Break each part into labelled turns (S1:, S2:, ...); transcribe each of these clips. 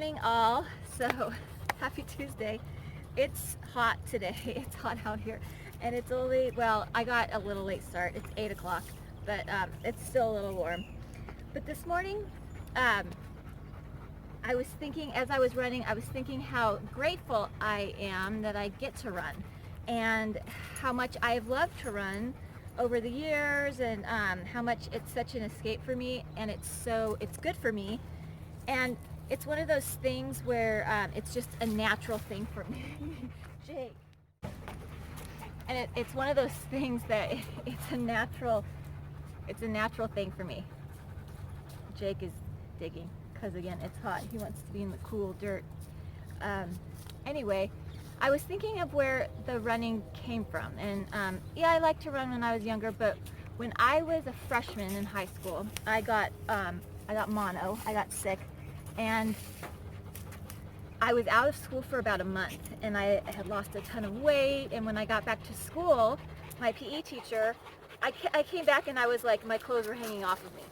S1: morning all. So happy Tuesday. It's hot today. It's hot out here, and it's only, well, I got a little late start. It's 8 o'clock, but it's still a little warm. But this morning, I was thinking, as I was running, I was thinking how grateful I am that I get to run, and how much I have loved to run over the years, and how much it's such an escape for me, and it's good for me. And it's one of those things where it's just a natural thing for me. Jake. And it's one of those things that it's a natural thing for me. Jake is digging because, again, it's hot. He wants to be in the cool dirt. Anyway, I was thinking of where the running came from. And yeah, I liked to run when I was younger, but when I was a freshman in high school, I got mono. I got sick. And I was out of school for about a month, and I had lost a ton of weight. And when I got back to school, my PE teacher, I came back and I was like, my clothes were hanging off of me.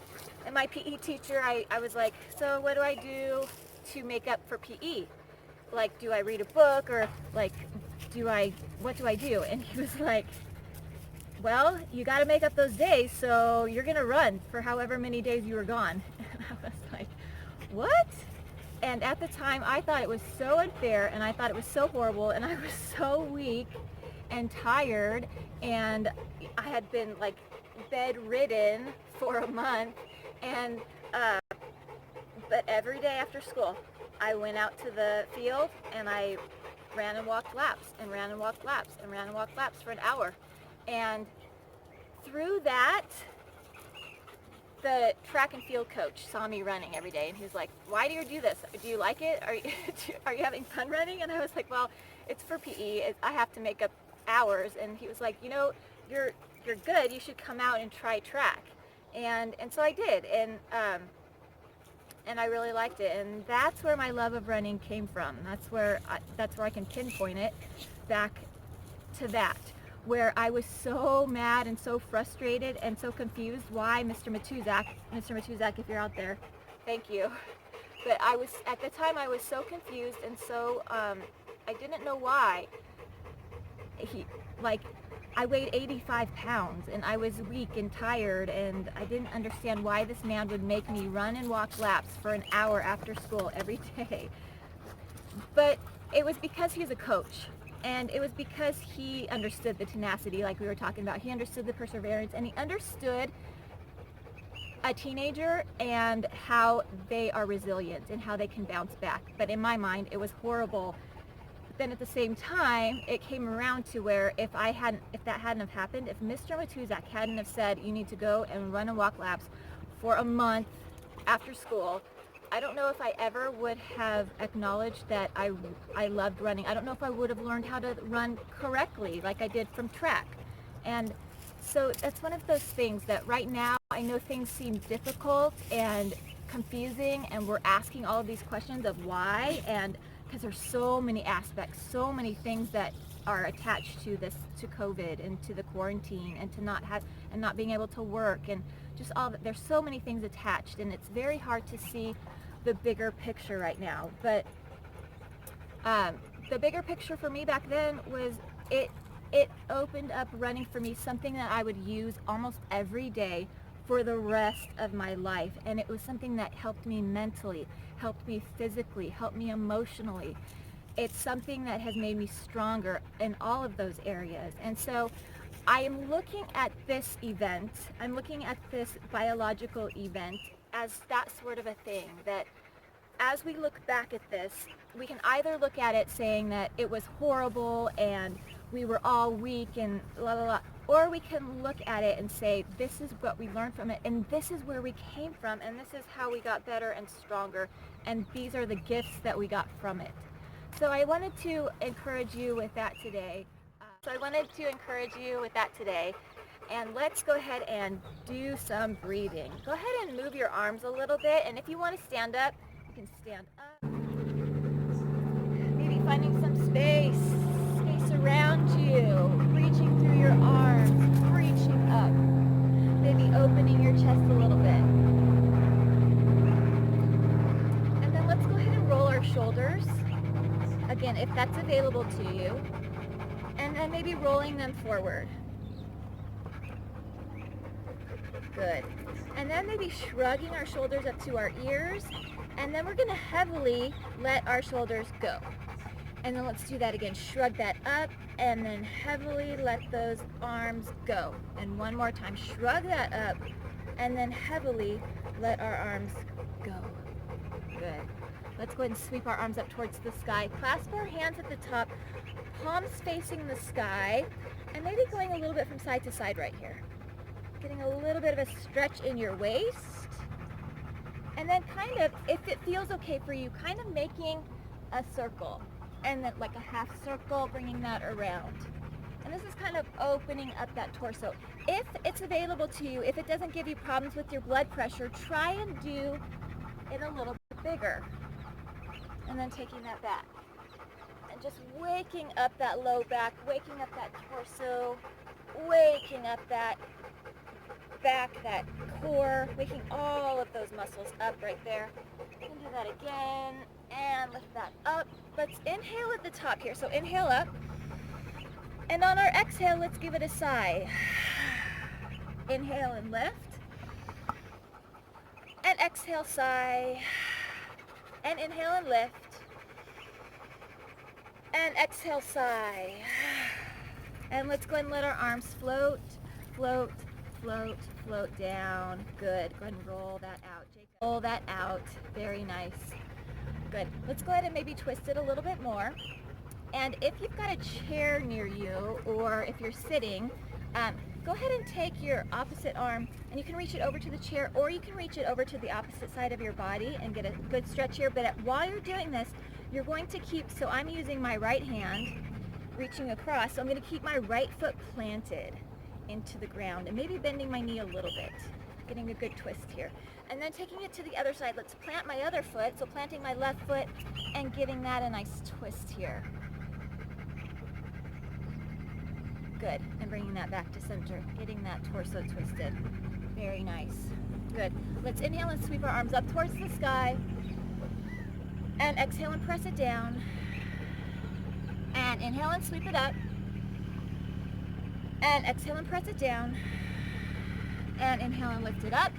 S1: And my PE teacher, I was like, so what do I do to make up for PE? Like, do I read a book, or like, what do I do? And he was like, well, you got to make up those days, so you're going to run for however many days you were gone. And I was like, what? And at the time, I thought it was so unfair, and I thought it was so horrible, and I was so weak and tired, and I had been like bedridden for a month. And but every day after school, I went out to the field and I ran and walked laps, and ran and walked laps, and ran and walked laps for an hour. And through that, the track and field coach saw me running every day, and he was like, why do you do this? Do you like it? Are you having fun running? And I was like, well, it's for PE. I have to make up hours. And he was like, you know, you're good. You should come out and try track. And so I did, and I really liked it. And that's where my love of running came from. That's where I can pinpoint it back to that, where I was so mad and so frustrated and so confused why Mr. Matuzak, if you're out there, thank you. But at the time I was so confused, and so I didn't know why. I weighed 85 pounds, and I was weak and tired, and I didn't understand why this man would make me run and walk laps for an hour after school every day. But it was because he's a coach. And it was because he understood the tenacity, like we were talking about. He understood the perseverance, and he understood a teenager and how they are resilient and how they can bounce back. But in my mind, it was horrible. But then at the same time, it came around to where if that hadn't have happened, if Mr. Matuzak hadn't have said, you need to go and run and walk laps for a month after school, I don't know if I ever would have acknowledged that I loved running. I don't know if I would have learned how to run correctly like I did from track. And so that's one of those things that right now I know things seem difficult and confusing, and we're asking all of these questions of why, and because there's so many aspects, so many things that are attached to this, to COVID and to the quarantine, and to not being able to work, and just all that. There's so many things attached, and it's very hard to see the bigger picture right now. But the bigger picture for me back then was it opened up running for me something that I would use almost every day for the rest of my life. And it was something that helped me mentally, helped me physically, helped me emotionally. It's something that has made me stronger in all of those areas. And so I am looking at this event, I'm looking at this biological event as that sort of a thing, that as we look back at this, we can either look at it saying that it was horrible and we were all weak and blah, blah, blah, or we can look at it and say, this is what we learned from it, and this is where we came from, and this is how we got better and stronger, and these are the gifts that we got from it. So I wanted to encourage you with that today. And let's go ahead and do some breathing. Go ahead and move your arms a little bit, and if you want to stand up, you can stand up. Maybe finding some space around you, reaching through your arms, reaching up, maybe opening your chest a little bit. And then let's go ahead and roll our shoulders, again, if that's available to you, and then maybe rolling them forward. Good. And then maybe shrugging our shoulders up to our ears, and then we're going to heavily let our shoulders go. And then let's do that again. Shrug that up, and then heavily let those arms go. And one more time, shrug that up, and then heavily let our arms go. Good. Let's go ahead and sweep our arms up towards the sky. Clasp our hands at the top, palms facing the sky, and maybe going a little bit from side to side right here. Getting a little bit of a stretch in your waist. And then kind of, if it feels okay for you, kind of making a circle. And then like a half circle, bringing that around. And this is kind of opening up that torso. If it's available to you, if it doesn't give you problems with your blood pressure, try and do it a little bit bigger. And then taking that back. And just waking up that low back, waking up that torso, waking up that back, that core, waking all of those muscles up right there. And do that again, and lift that up. Let's inhale at the top here. So inhale up, and on our exhale, let's give it a sigh. Inhale and lift, and exhale, sigh, and inhale and lift, and exhale, sigh. And let's go ahead and let our arms float, float, float, float down. Good. Go ahead and roll that out. Roll that out. Very nice. Good. Let's go ahead and maybe twist it a little bit more. And if you've got a chair near you, or if you're sitting, go ahead and take your opposite arm, and you can reach it over to the chair, or you can reach it over to the opposite side of your body and get a good stretch here. But while you're doing this, you're going to keep, so I'm using my right hand, reaching across, so I'm going to keep my right foot planted into the ground, and maybe bending my knee a little bit, getting a good twist here. And then taking it to the other side, let's plant my other foot, so planting my left foot and giving that a nice twist here. Good, and bringing that back to center, getting that torso twisted. Very nice. Good. Let's inhale and sweep our arms up towards the sky, and exhale and press it down, and inhale and sweep it up, and exhale and press it down, and inhale and lift it up,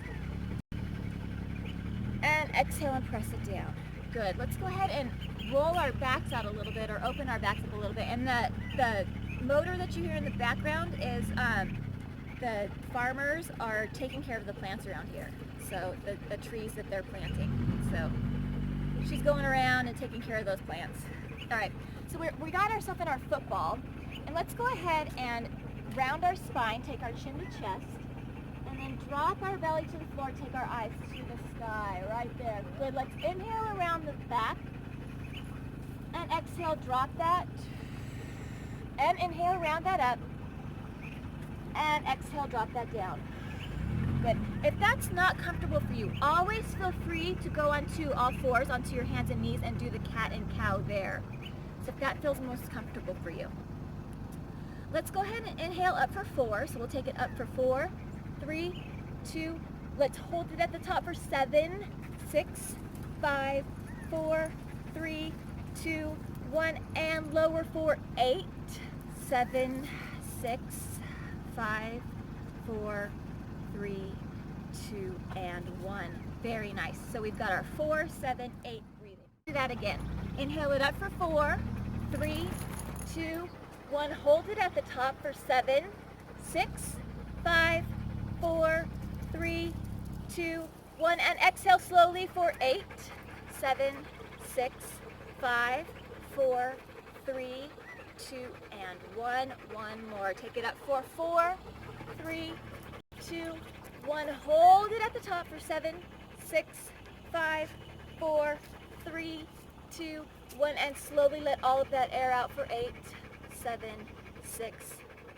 S1: and exhale and press it down. Good. Let's go ahead and roll our backs out a little bit, or open our backs up a little bit. And the motor that you hear in the background is the farmers are taking care of the plants around here. So the trees that they're planting. So she's going around and taking care of those plants. All right. So we got ourselves in our football, and let's go ahead and round our spine, take our chin to chest, and then drop our belly to the floor, take our eyes to the sky, right there. Good, let's inhale around the back, and exhale, drop that, and inhale, round that up, and exhale, drop that down. Good. If that's not comfortable for you, always feel free to go onto all fours, onto your hands and knees, and do the cat and cow there. So if that feels most comfortable for you. Let's go ahead and inhale up for 4. So we'll take it up for 4, 3, 2. Let's hold it at the top for 7, 6, 5, 4, 3, 2, 1. And lower for 8, 7, 6, 5, 4, 3, 2, and 1. Very nice. So we've got our 4, 7, 8 breathing. Do that again. Inhale it up for 4, 3, 2, 1. Hold it at the top for 7, 6, 5, 4, 3, 2, 1. And exhale slowly for 8, 7, 6, 5, 4, 3, 2, and 1. One more. Take it up for 4, 3, 2, 1. Hold it at the top for 7, 6, 5, 4, 3, 2, 1. And slowly let all of that air out for 8, 7, 6,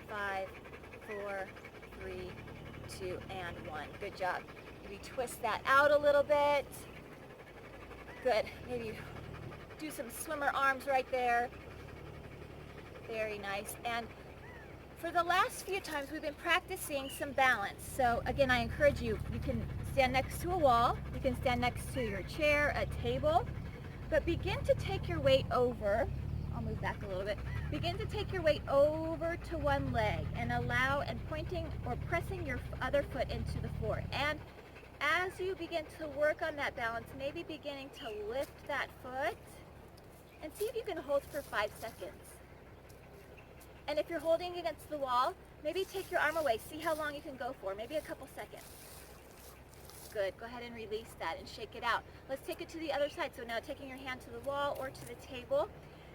S1: 5, 4, 3, 2, and 1. Good job. Maybe twist that out a little bit. Good. Maybe do some swimmer arms right there. Very nice. And for the last few times, we've been practicing some balance. So again, I encourage you, you can stand next to a wall, you can stand next to your chair, a table, But begin to take your weight over. I'll move back a little bit. Begin to take your weight over to one leg and allow and pointing or pressing your other foot into the floor. And as you begin to work on that balance, maybe beginning to lift that foot and see if you can hold for 5 seconds. And if you're holding against the wall, maybe take your arm away. See how long you can go for, maybe a couple seconds. Good, go ahead and release that and shake it out. Let's take it to the other side. So now taking your hand to the wall or to the table,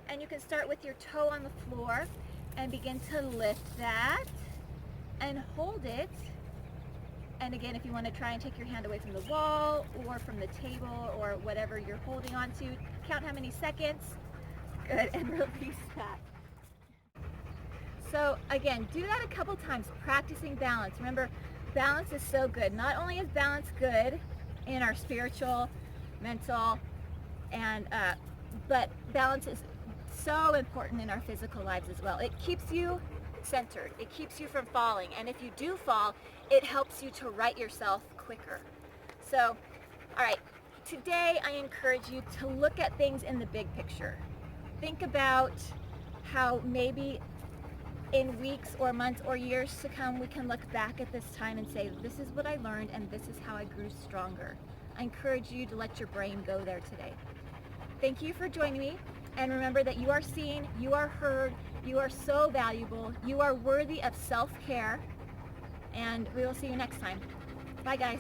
S1: and you can start with your toe on the floor and begin to lift that and hold it. And again, if you want to try and take your hand away from the wall or from the table or whatever you're holding on to, count how many seconds. Good, and release that. So again, do that a couple times, practicing balance. Remember, balance is so good. Not only is balance good in our spiritual, mental, and but balance is so important in our physical lives as well. It keeps you centered. It keeps you from falling. And if you do fall, it helps you to right yourself quicker. So, all right, today I encourage you to look at things in the big picture. Think about how maybe in weeks or months or years to come, we can look back at this time and say, this is what I learned and this is how I grew stronger. I encourage you to let your brain go there today. Thank you for joining me. And remember that you are seen, you are heard, you are so valuable, you are worthy of self-care, and we will see you next time. Bye guys.